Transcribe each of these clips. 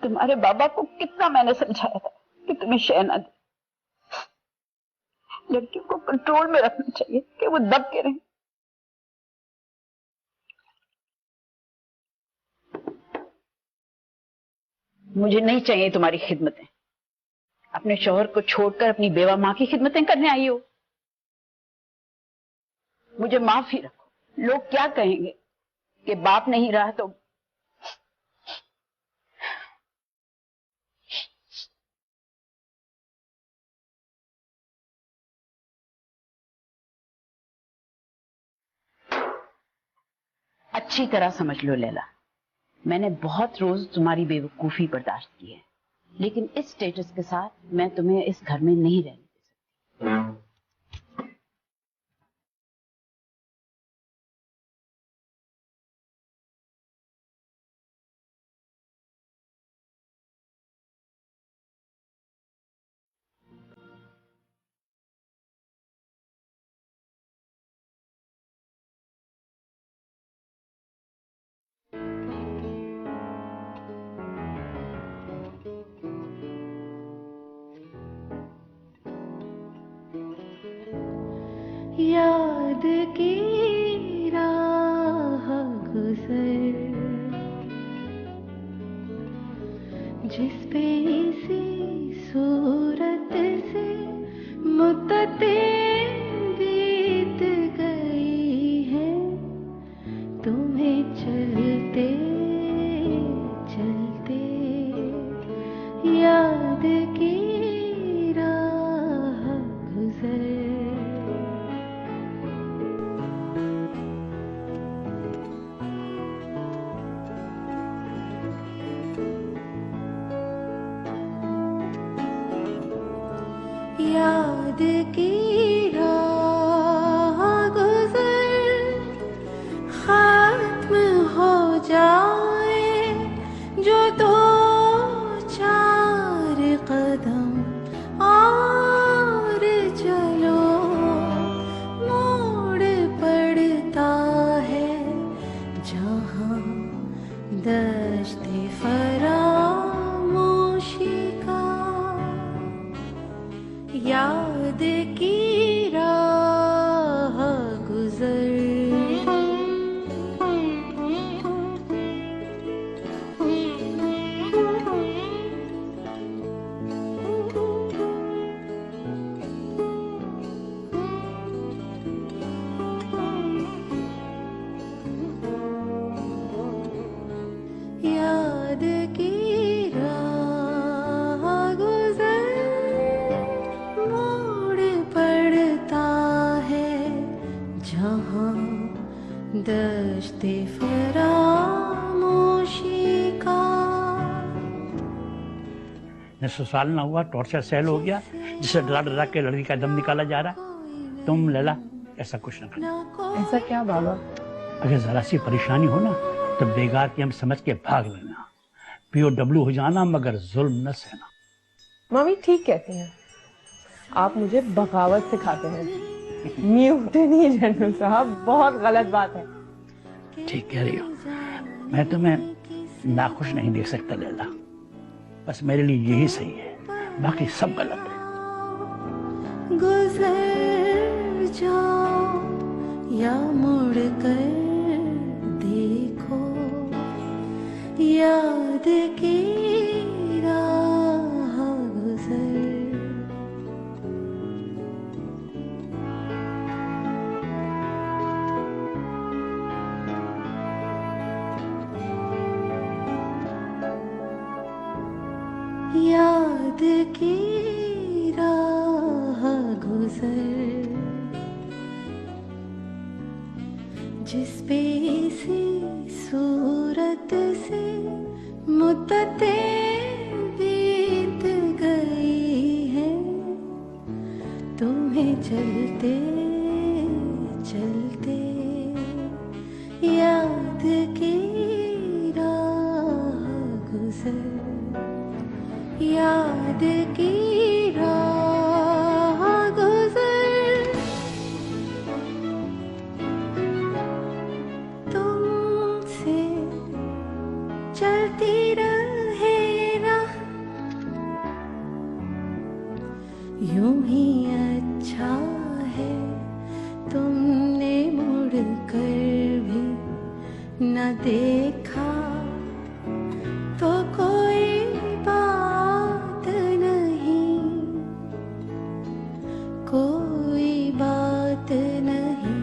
तुम्हारे बाबा को कितना मैंने समझाया था कि तुम्हें शय ना दे। लड़कियों को कंट्रोल में रखना चाहिए कि वो दब के रहें। मुझे नहीं चाहिए तुम्हारी खिदमतें। अपने शौहर को छोड़कर अपनी बेवा मां की खिदमतें करने आई हो। मुझे माफ ही रखो। लोग क्या कहेंगे कि बाप नहीं रहा तो। अच्छी तरह समझ लो लैला, मैंने बहुत रोज तुम्हारी बेवकूफी बर्दाश्त की है, लेकिन इस स्टेटस के साथ मैं तुम्हें इस घर में नहीं रहने दे सकती। याद की राह गुजर जिस पे इसी सूरत से मुद्दतें बीत गई हैं, तुम्हें चलते चलते याद की राह गुजर। याद की राह गुजर खत्म हो जाए जो दो चार कदम और चलो, मोड़ पड़ता है जहाँ दश्ते फरामोशी का। याद की राह गुजर याद की राह गुजर मोड़ पड़ता है जहाँ दश्ते फरामोशी का। न ससुराल ना हुआ, टॉर्चर सेल हो गया जिसे डरा डरा के लड़की का दम निकाला जा रहा। तुम लैला ऐसा कुछ ना करना। ऐसा क्या बाबा? अगर जरा सी परेशानी हो ना तो बेगार की हम समझ के भाग लेना, POW हो जाना मगर जुल्म न सहना। मम्मी ठीक कहती हैं, आप मुझे बगावत सिखाते हैं। म्यूटनी जनरल साहब, बहुत गलत बात है। ठीक कह रही हो, मैं तुम्हें नाखुश नहीं देख सकता लैला, बस मेरे लिए यही सही है, बाकी सब गलत है। गुजर जाओ या मुड़ कर देखो, याद की राह गुजर। याद की राह गुजर जिस पे इसी सूरत से मुद्दतें बीत गई हैं, तुम्हें चलते चलते याद की राह गुजर। याद की राह गुजर तुमसे चलती रहे यूं ही अच्छा है तुमने मुड़ कर भी न देखा तो कोई बात नहीं, कोई बात नहीं,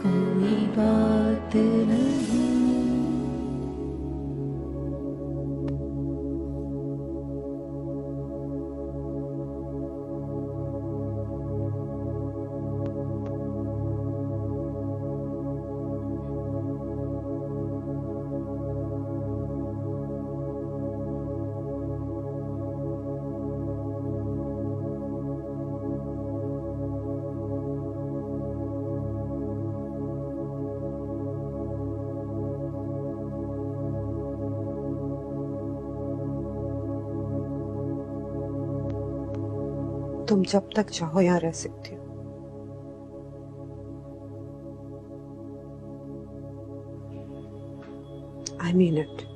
कोई बात नहीं। तुम जब तक चाहो यहाँ रह सकती हो। I mean it.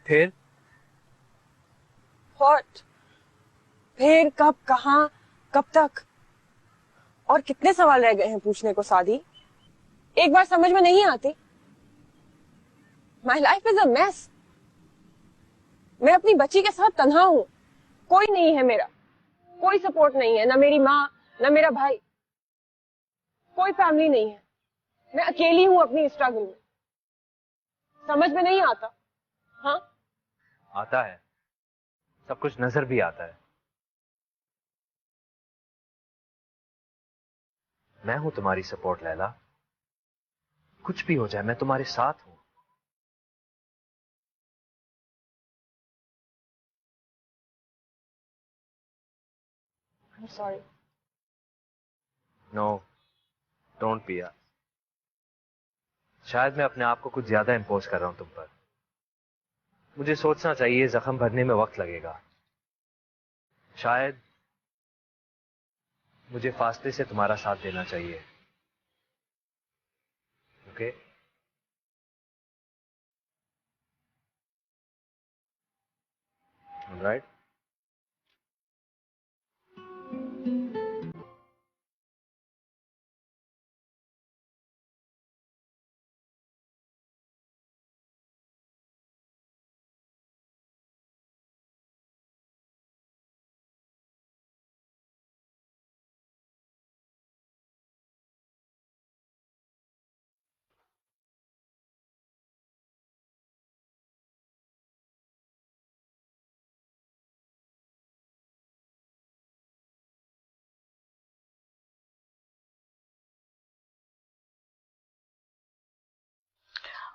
फिर What? फिर कब, कहाँ, कब तक? और कितने सवाल रह गए हैं पूछने को सादी? एक बार समझ में नहीं आती? My life is a mess. मैं अपनी बच्ची के साथ तन्हा हूँ। कोई नहीं है मेरा, कोई सपोर्ट नहीं है, ना मेरी माँ, ना मेरा भाई, कोई फैमिली नहीं है। मैं अकेली हूँ अपनी स्ट्रगल में। समझ में नहीं आता? हाँ? आता है, सब कुछ नजर भी आता है। मैं हूं तुम्हारी सपोर्ट लैला, कुछ भी हो जाए मैं तुम्हारे साथ हूं। I'm sorry. No, don't be. शायद मैं अपने आप को कुछ ज्यादा इंपोज कर रहा हूं तुम पर। मुझे सोचना चाहिए, जख्म भरने में वक्त लगेगा। शायद मुझे फासले से तुम्हारा साथ देना चाहिए। ओके? ऑलराइट?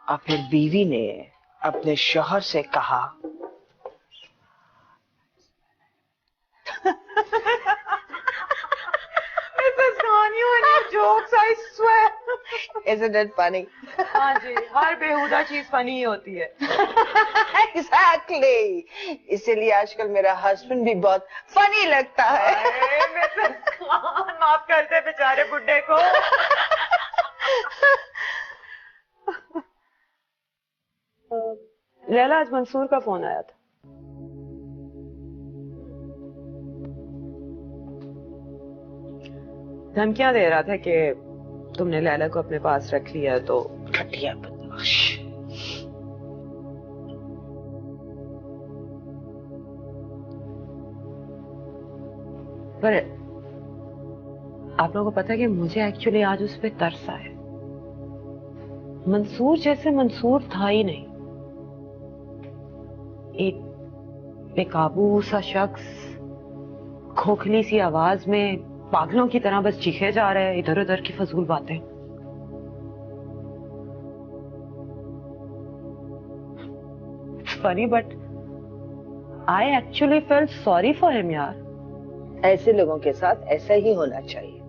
और फिर बीवी ने अपने शौहर से कहा, Mrs. Khan, you and your jokes, I swear. Isn't it funny? हाँ जी, हर बेहुदा चीज फनी ही होती है। Exactly. इसीलिए आजकल मेरा हस्बैंड भी बहुत फनी लगता है। मिसेस खान, माफ करते बेचारे बुड्ढे को। लैला, आज मंसूर का फोन आया था। धमकियां दे रहा था कि तुमने लैला को अपने पास रख लिया तो। घटिया बदमाश। पर आप लोगों को पता है कि मुझे एक्चुअली आज उस पर तरस आया। मंसूर जैसे मंसूर था ही नहीं। एक बेकाबू सा शख्स, खोखली सी आवाज में पागलों की तरह बस चीखे जा रहे हैं इधर उधर की फजूल बातें। Funny but I actually felt sorry for him यार। ऐसे लोगों के साथ ऐसा ही होना चाहिए।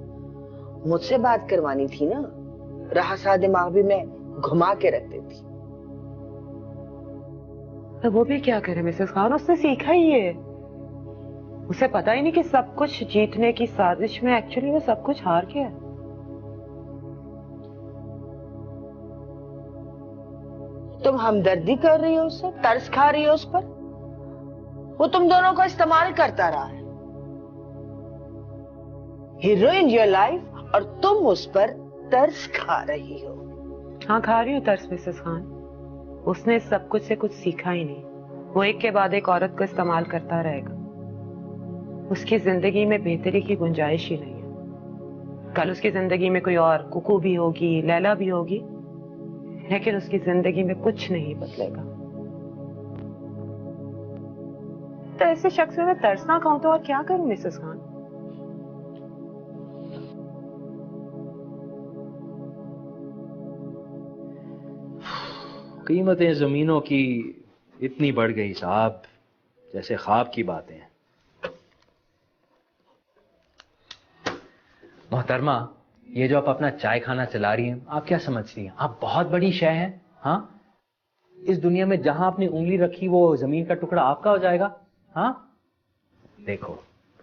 मुझसे बात करवानी थी ना, रहा सा दिमाग भी मैं घुमा के रख देती। तो वो भी क्या करे मिसेस खान, उसने सीखा ही है। उसे पता ही नहीं कि सब कुछ जीतने की साजिश में एक्चुअली वो सब कुछ हार गया। तुम हमदर्दी कर रही हो उससे, तरस खा रही हो उस पर। वो तुम दोनों को इस्तेमाल करता रहा है। He ruined your life और तुम उस पर तरस खा रही हो। हाँ, खा रही हूँ तरस मिसेस खान। उसने सब कुछ से कुछ सीखा ही नहीं। वो एक के बाद एक औरत को इस्तेमाल करता रहेगा। उसकी जिंदगी में बेहतरी की गुंजाइश ही नहीं है। कल उसकी जिंदगी में कोई और कुकू भी होगी, लैला भी होगी, लेकिन उसकी जिंदगी में कुछ नहीं बदलेगा। तो ऐसे शख्स में मैं तरस ना खाऊं तो और क्या करूं मिसेस खान? कीमतें जमीनों की इतनी बढ़ गई साहब, जैसे ख्वाब की बातें हैं। मोहतरमा, ये जो आप अपना चाय खाना चला रही हैं, आप क्या समझती हैं? आप बहुत बड़ी शय हैं। हाँ, इस दुनिया में जहां आपने उंगली रखी वो जमीन का टुकड़ा आपका हो जाएगा। हाँ, देखो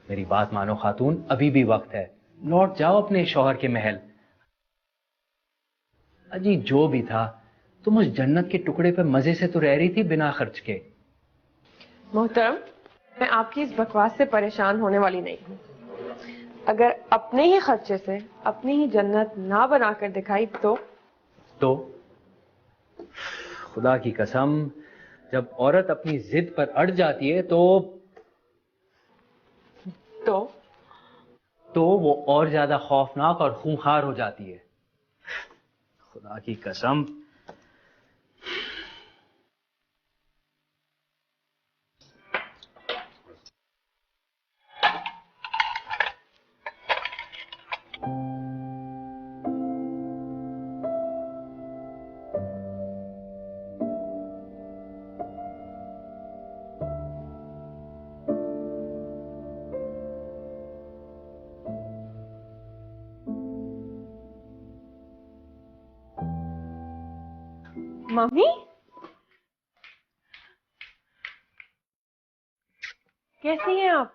मेरी बात मानो खातून, अभी भी वक्त है। लौट जाओ अपने शौहर के महल। अजी जो भी था, तुम उस जन्नत के टुकड़े पे मजे से तो रह रही थी बिना खर्च के। मोहतरम, मैं आपकी इस बकवास से परेशान होने वाली नहीं हूँ। अगर अपने ही खर्चे से अपनी ही जन्नत ना बनाकर दिखाई तो खुदा की कसम, जब औरत अपनी जिद पर अड़ जाती है तो वो और ज्यादा खौफनाक और खूंखार हो जाती है। खुदा की कसम। मम्मी, कैसी हैं आप?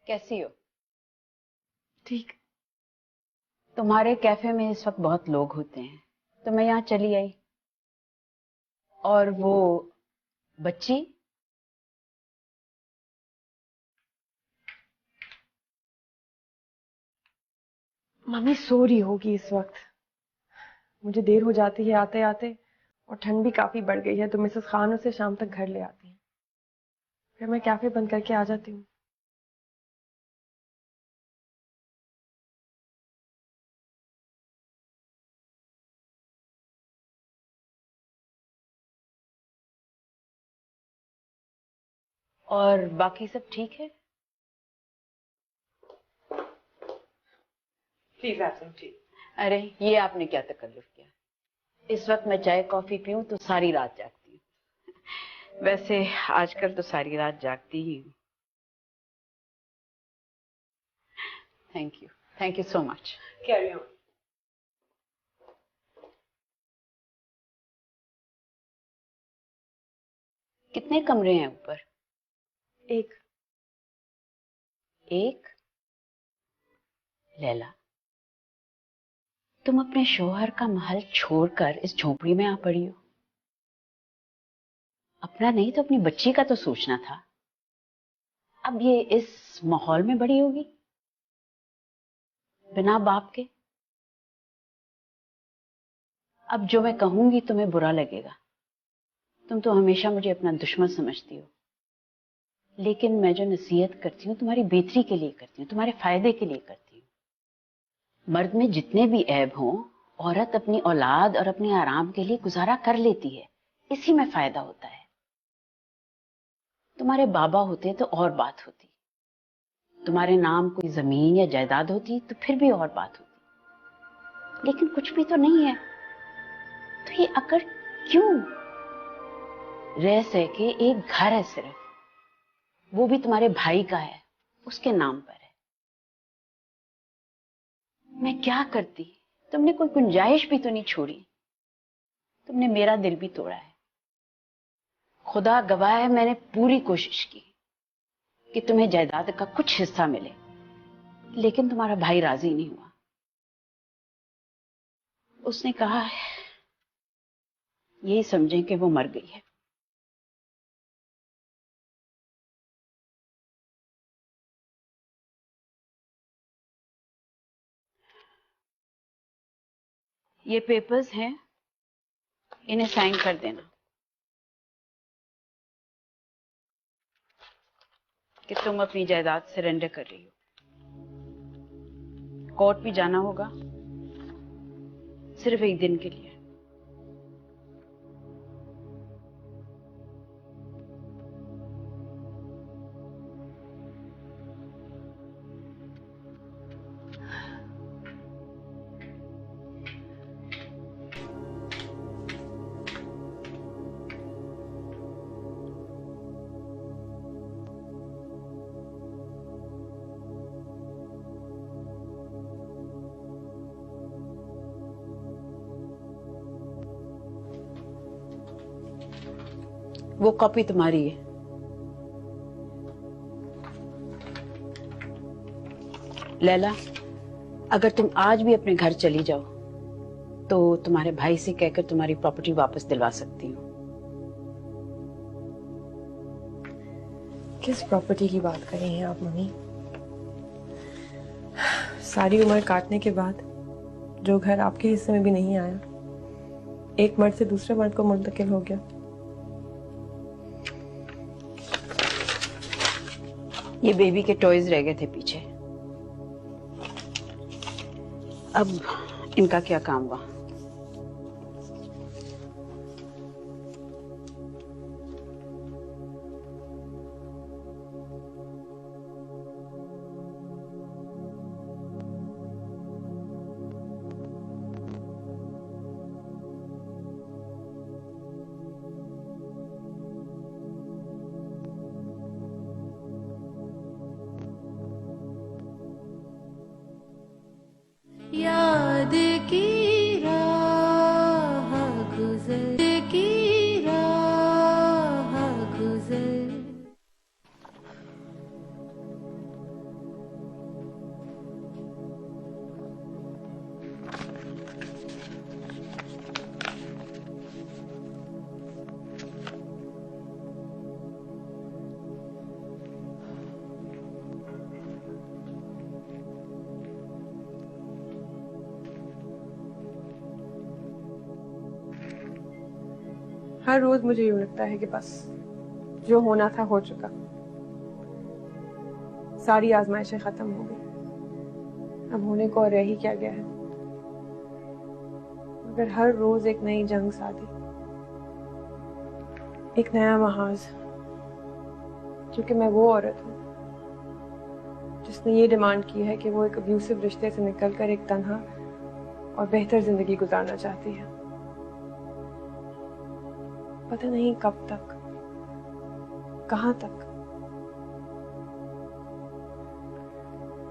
कैसी हो? ठीक। तुम्हारे कैफे में इस वक्त बहुत लोग होते हैं, तो मैं यहाँ चली आई। और वो बच्ची, मम्मी सो रही होगी इस वक्त। मुझे देर हो जाती है आते आते, और ठंड भी काफी बढ़ गई है, तो मिसेस खान उसे शाम तक घर ले आती हैं। फिर मैं कैफे बंद करके आ जाती हूँ। और बाकी सब ठीक है? Please have some tea. अरे ये आपने क्या तकल्लुफ किया? इस वक्त मैं चाय कॉफी पीऊं तो सारी रात जागती हूँ। वैसे आजकल तो सारी रात जागती ही हूँ। Thank you so much. Carry on. कितने कमरे हैं ऊपर? एक। लैला, तुम अपने शौहर का महल छोड़कर इस झोपड़ी में आ पड़ी हो। अपना नहीं तो अपनी बच्ची का तो सोचना था। अब ये इस माहौल में बड़ी होगी, बिना बाप के। अब जो मैं कहूंगी तुम्हें बुरा लगेगा। तुम तो हमेशा मुझे अपना दुश्मन समझती हो, लेकिन मैं जो नसीहत करती हूँ तुम्हारी बेहतरी के लिए करती हूँ, तुम्हारे फायदे के लिए करती हूँ। मर्द में जितने भी ऐब हों, औरत अपनी औलाद और अपने आराम के लिए गुजारा कर लेती है, इसी में फायदा होता है। तुम्हारे बाबा होते तो और बात होती, तुम्हारे नाम कोई जमीन या जायदाद होती तो फिर भी और बात होती, लेकिन कुछ भी तो नहीं है। तो ये अकड़ क्यों? रह सह के एक घर है सिर्फ, वो भी तुम्हारे भाई का है, उसके नाम पर है। मैं क्या करती? तुमने कोई गुंजाइश भी तो नहीं छोड़ी। तुमने मेरा दिल भी तोड़ा है। खुदा गवाह है, मैंने पूरी कोशिश की कि तुम्हें जायदाद का कुछ हिस्सा मिले, लेकिन तुम्हारा भाई राजी नहीं हुआ। उसने कहा है यही समझें कि वो मर गई है। ये पेपर्स हैं, इन्हें साइन कर देना कि तुम अपनी जायदाद सरेंडर कर रही हो। कोर्ट भी जाना होगा, सिर्फ एक दिन के लिए। वो कॉपी तुम्हारी है। लैला, अगर तुम आज भी अपने घर चली जाओ तो तुम्हारे भाई से कहकर तुम्हारी प्रॉपर्टी वापस दिलवा सकती हूँ। किस प्रॉपर्टी की बात कर रही हैं आप मम्मी? सारी उम्र काटने के बाद जो घर आपके हिस्से में भी नहीं आया, एक मर्द से दूसरे मर्द को मुंतकिल हो गया। ये बेबी के टॉयज रह गए थे पीछे, अब इनका क्या काम हुआ? याद की राह गुजर की राह गुजर। हर रोज मुझे यूं लगता है कि बस जो होना था हो चुका, सारी आजमाइशें खत्म हो गई, अब होने को और रह ही क्या गया है। मगर हर रोज एक नई जंग साधी, एक नया महाज, क्योंकि मैं वो औरत हूँ जिसने ये डिमांड की है कि वो एक अब्यूसिव रिश्ते से निकलकर एक तन्हा और बेहतर जिंदगी गुजारना चाहती है। पता नहीं कब तक, कहां तक,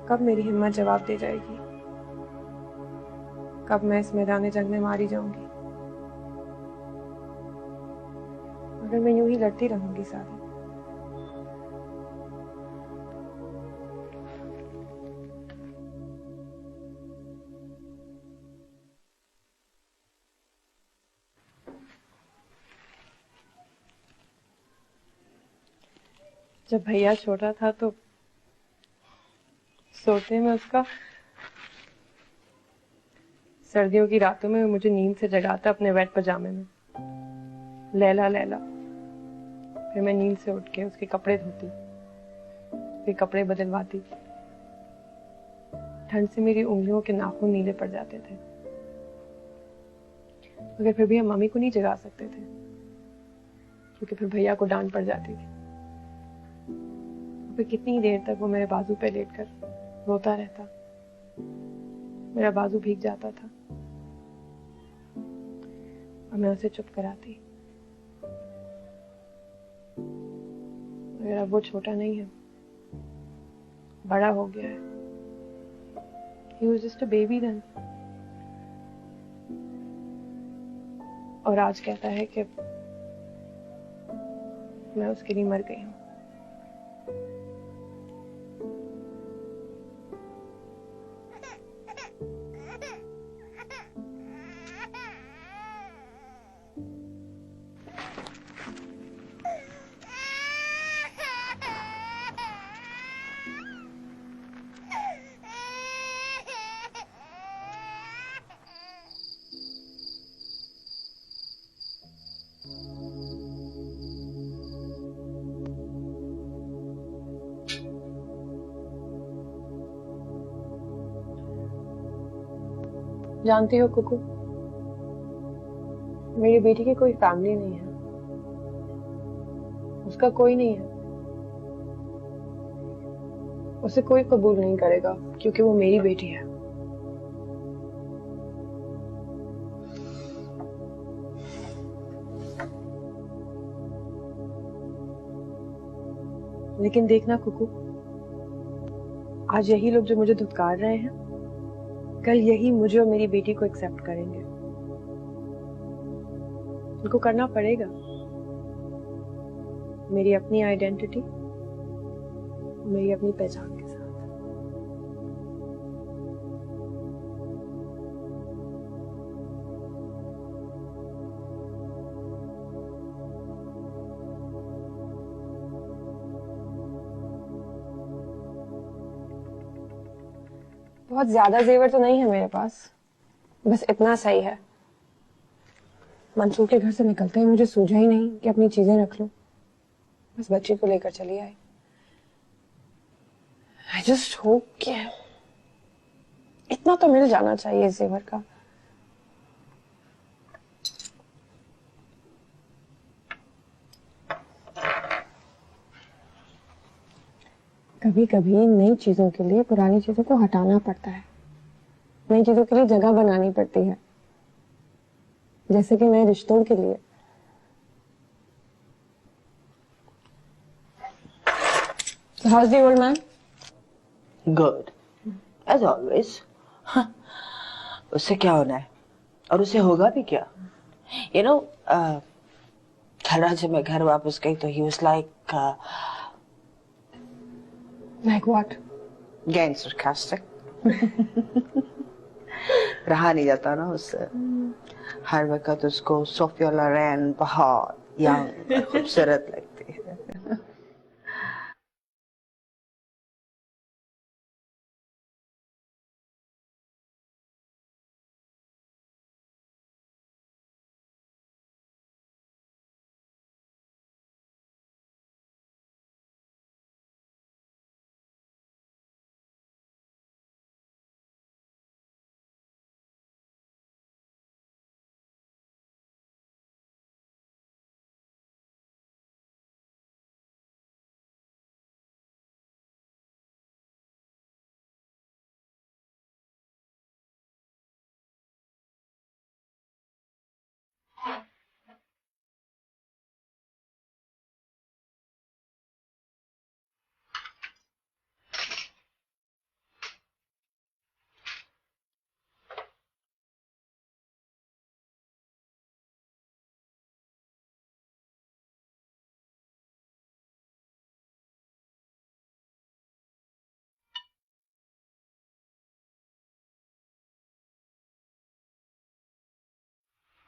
कब मेरी हिम्मत जवाब दे जाएगी, कब मैं इस मैदान जंग में मारी जाऊंगी। मगर मैं यूं ही लड़ती रहूंगी सारी। जब भैया छोटा था तो सोते में उसका, सर्दियों की रातों में मुझे नींद से जगाता अपने वेट पजामे में, लैला लैला। फिर मैं नींद से उठ के उसके कपड़े धोती, फिर कपड़े बदलवाती। ठंड से मेरी उंगलियों के नाखून नीले पड़ जाते थे, मगर फिर भी हम मम्मी को नहीं जगा सकते थे, क्योंकि फिर भैया को डांट पड़ जाती थी। फिर कितनी देर तक वो मेरे बाजू पे लेटकर रोता रहता, मेरा बाजू भीग जाता था और मैं उसे चुप कराती। मगर अब वो छोटा नहीं है, बड़ा हो गया है, He was just a baby then. और आज कहता है कि मैं उसके लिए मर गई हूँ। जानती हो कुकू, मेरी बेटी की कोई फैमिली नहीं है, उसका कोई नहीं है, उसे कोई कबूल नहीं करेगा क्योंकि वो मेरी बेटी है। लेकिन देखना कुकू, आज यही लोग जो मुझे धुतकार रहे हैं, कल यही मुझे और मेरी बेटी को एक्सेप्ट करेंगे। उनको करना पड़ेगा। मेरी अपनी आइडेंटिटी, मेरी अपनी पहचान के साथ। बहुत ज्यादा जेवर तो नहीं है मेरे पास, बस इतना सही है। मंसूर के घर से निकलते ही मुझे सूझा ही नहीं कि अपनी चीजें रख लूं, बस बच्ची को लेकर चली आई। I just hope कि इतना तो मिल जाना चाहिए जेवर का। कभी कभी नई चीजों के लिए पुरानी चीजों को हटाना पड़ता है, नई चीजों के लिए जगह बनानी पड़ती है, जैसे कि नए रिश्तों के लिए। So how's the old man? Good, as always. उससे क्या होना है, और उसे होगा भी क्या? You know, कल रात जब मैं घर वापस गई तो he was like what? Again sarcastic. रहा नहीं जाता ना उससे। हर वक्त उसको सोफिया लोरेन बहुत यंग खूबसूरत लगती है।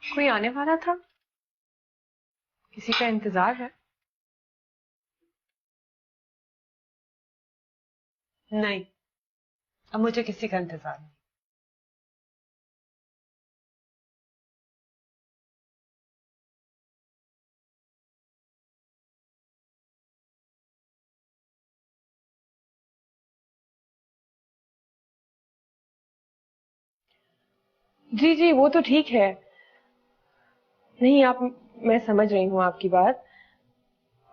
कोई आने वाला था? किसी का इंतजार है? नहीं, अब मुझे किसी का इंतजार नहीं। जी जी, वो तो ठीक है। नहीं आप, मैं समझ रही हूँ आपकी बात।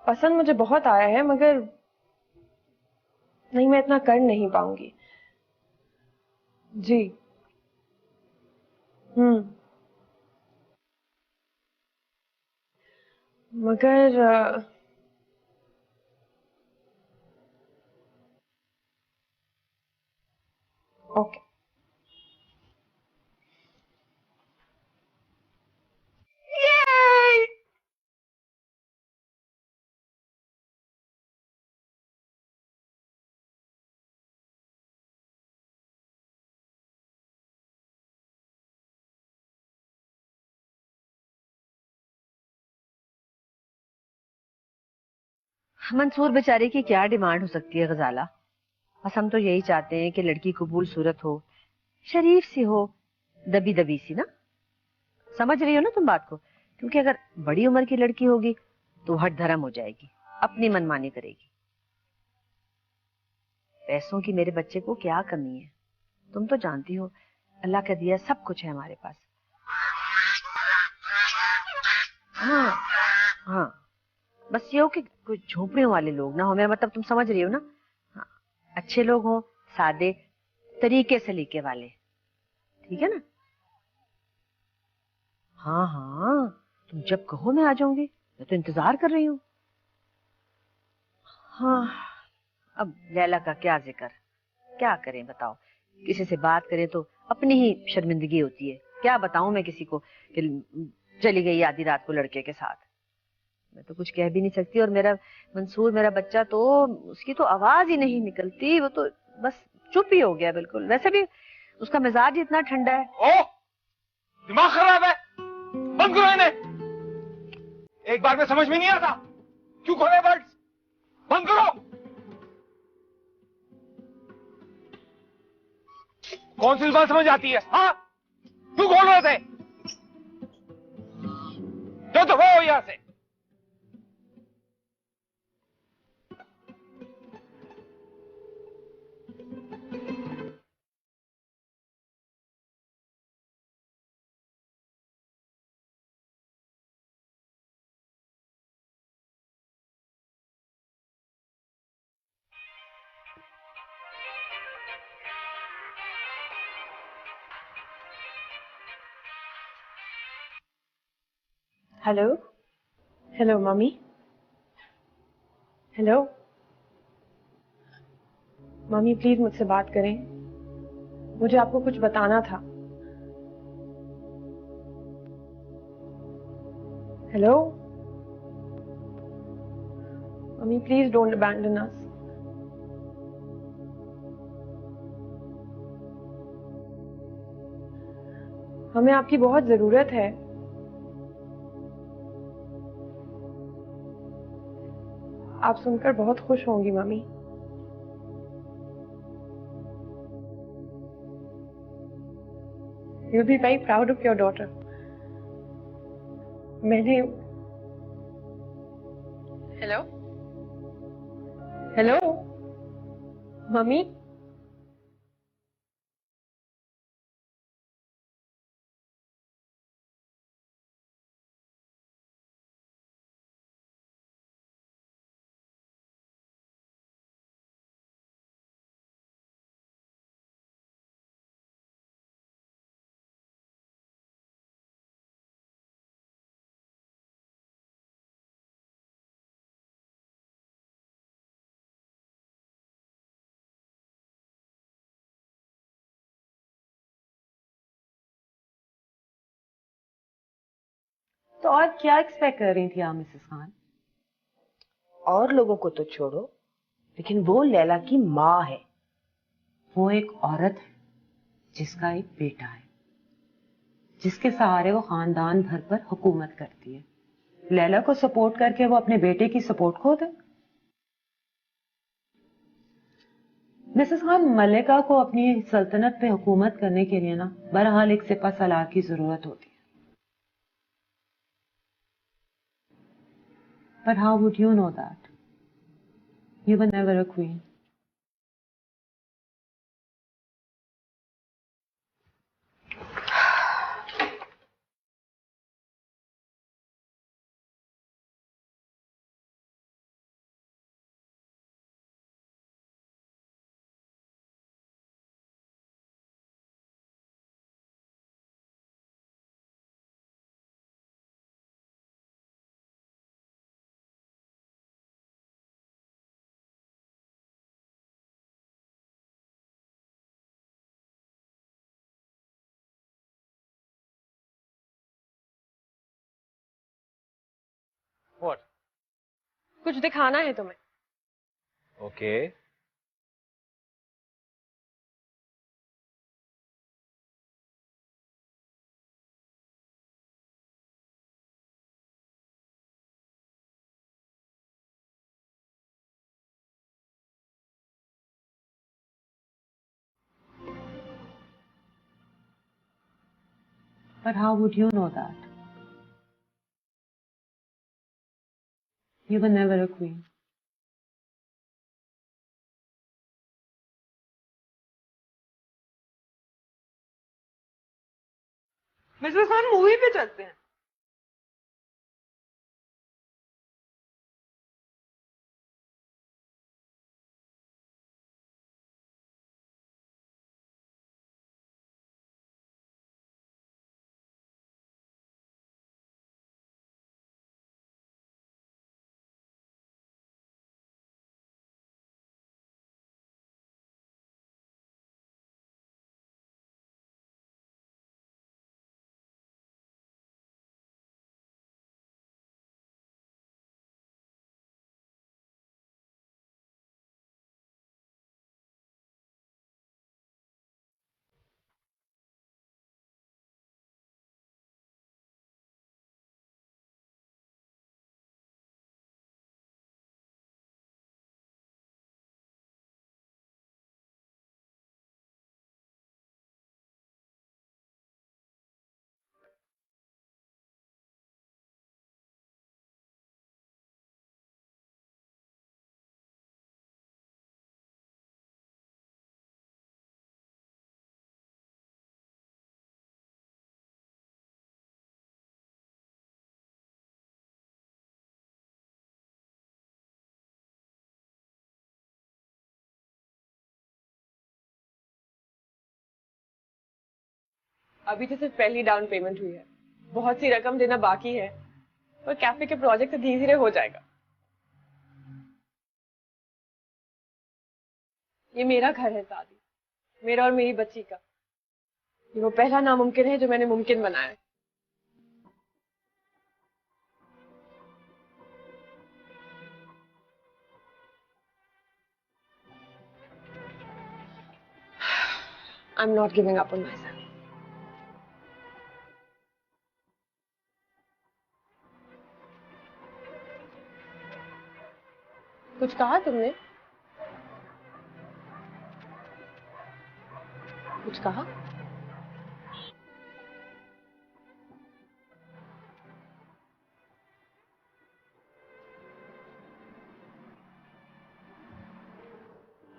पसंद मुझे बहुत आया है, मगर नहीं, मैं इतना कर नहीं पाऊंगी। जी। मगर ओके। मंसूर बेचारे की क्या डिमांड हो सकती है गजाला। बस हम तो यही चाहते हैं कि लड़की कबूल सूरत हो, शरीफ सी हो, दबी दबी सी ना। समझ रही हो ना तुम बात को? क्योंकि अगर बड़ी उम्र की लड़की होगी तो हट धर्म हो जाएगी, अपनी मनमानी करेगी। पैसों की मेरे बच्चे को क्या कमी है? तुम तो जानती हो अल्लाह का दिया सब कुछ है हमारे पास। हाँ हाँ, बस ये हो कि कुछ झोपड़ियों वाले लोग ना हो, मेरा मतलब तुम समझ रही हो ना। हाँ, अच्छे लोग हो, सादे, तरीके सलीके वाले, ठीक है ना? हाँ हाँ, तुम जब कहो मैं आ जाऊंगी, मैं तो इंतजार कर रही हूँ। हाँ, अब लैला का क्या जिक्र, क्या करें बताओ। किसी से बात करें तो अपनी ही शर्मिंदगी होती है। क्या बताऊं मैं किसी को कि चली गई आधी रात को लड़के के साथ। मैं तो कुछ कह भी नहीं सकती। और मेरा मंसूर, मेरा बच्चा, तो उसकी तो आवाज ही नहीं निकलती, वो तो बस चुप ही हो गया बिल्कुल। वैसे भी उसका मिजाज ही इतना ठंडा है। ओ, दिमाग खराब है, बंद करो इन्हें। एक बार में समझ में नहीं आता, क्यों खोले बर्ड्स? बंद करो। कौन सी बात समझ आती है? हाँ, क्यों खोल रहे थे? जो तो वो यहां से। Hello hello mummy, hello mummy, please मुझसे बात करें, मुझे आपको कुछ बताना था। Hello mummy, please don't abandon us. हमें आपकी बहुत जरूरत है। आप सुनकर बहुत खुश होंगी mummy. You'll be very proud of your daughter. मैंने हेलो हेलो मम्मी, तो और क्या एक्सपेक्ट कर रही थी आप मिसेस खान? और लोगों को तो छोड़ो, लेकिन वो लैला की माँ है। वो एक औरत है जिसका एक बेटा है, जिसके सहारे वो खानदान भर पर हुकूमत करती है। लैला को सपोर्ट करके वो अपने बेटे की सपोर्ट खो दे? मिसेस खान, मलिका को अपनी सल्तनत पे हुकूमत करने के लिए ना बहरहाल एक सिपा सलार की जरूरत होती है। But how would you know that? You were never a queen. What? कुछ दिखाना है तुम्हें। Okay. But how would you know that? You were never a queen. Mrs Khan movie पे चलते हैं। अभी तो सिर्फ पहली डाउन पेमेंट हुई है, बहुत सी रकम देना बाकी है, और कैफे के प्रोजेक्ट तो धीरे धीरे हो जाएगा। ये मेरा घर है शादी, मेरा और मेरी बच्ची का। ये वो पहला नामुमकिन है जो मैंने मुमकिन बनाया है। I'm not giving up on myself. कुछ कहा तुमने? कुछ कहा?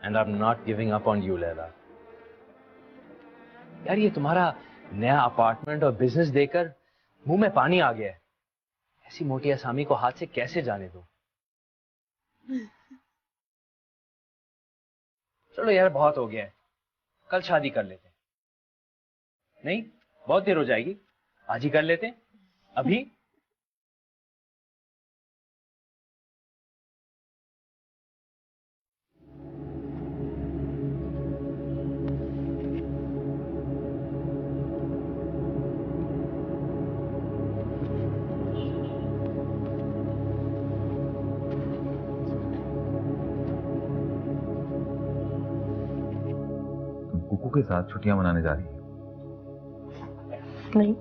And I'm not giving up on you, Laila. यार ये तुम्हारा नया अपार्टमेंट और बिजनेस देकर मुंह में पानी आ गया है। ऐसी मोटी असामी को हाथ से कैसे जाने दो? चलो यार बहुत हो गया है, कल शादी कर लेते हैं। नहीं, बहुत देर हो जाएगी, आज ही कर लेते हैं। अभी कुकू के साथ छुट्टियां मनाने जा रही है? नहीं,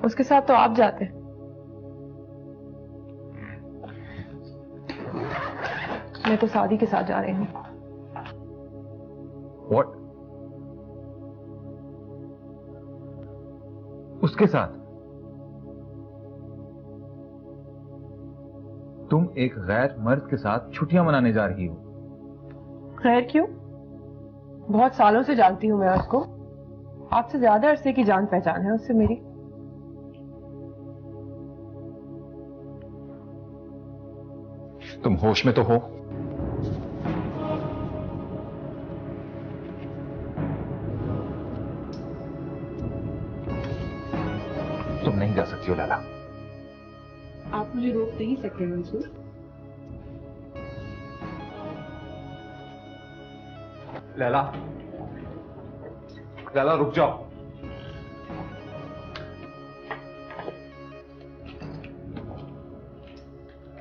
उसके साथ तो आप जाते हैं। मैं तो शादी के साथ जा रही हूँ। What? उसके साथ? तुम एक गैर मर्द के साथ छुट्टियां मनाने जा रही हो? खैर क्यों? बहुत सालों से जानती हूँ मैं उसको। आपसे ज्यादा अरसे की जान पहचान है उससे मेरी। तुम होश में तो हो? तुम नहीं जा सकती हो लैला। आप मुझे रोक नहीं सकते मंसूर। लैला, लैला रुक जाओ।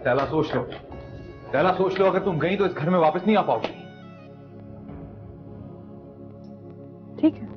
लैला सोच लो, लैला सोच लो, अगर तुम गई तो इस घर में वापस नहीं आ पाओगी। ठीक है,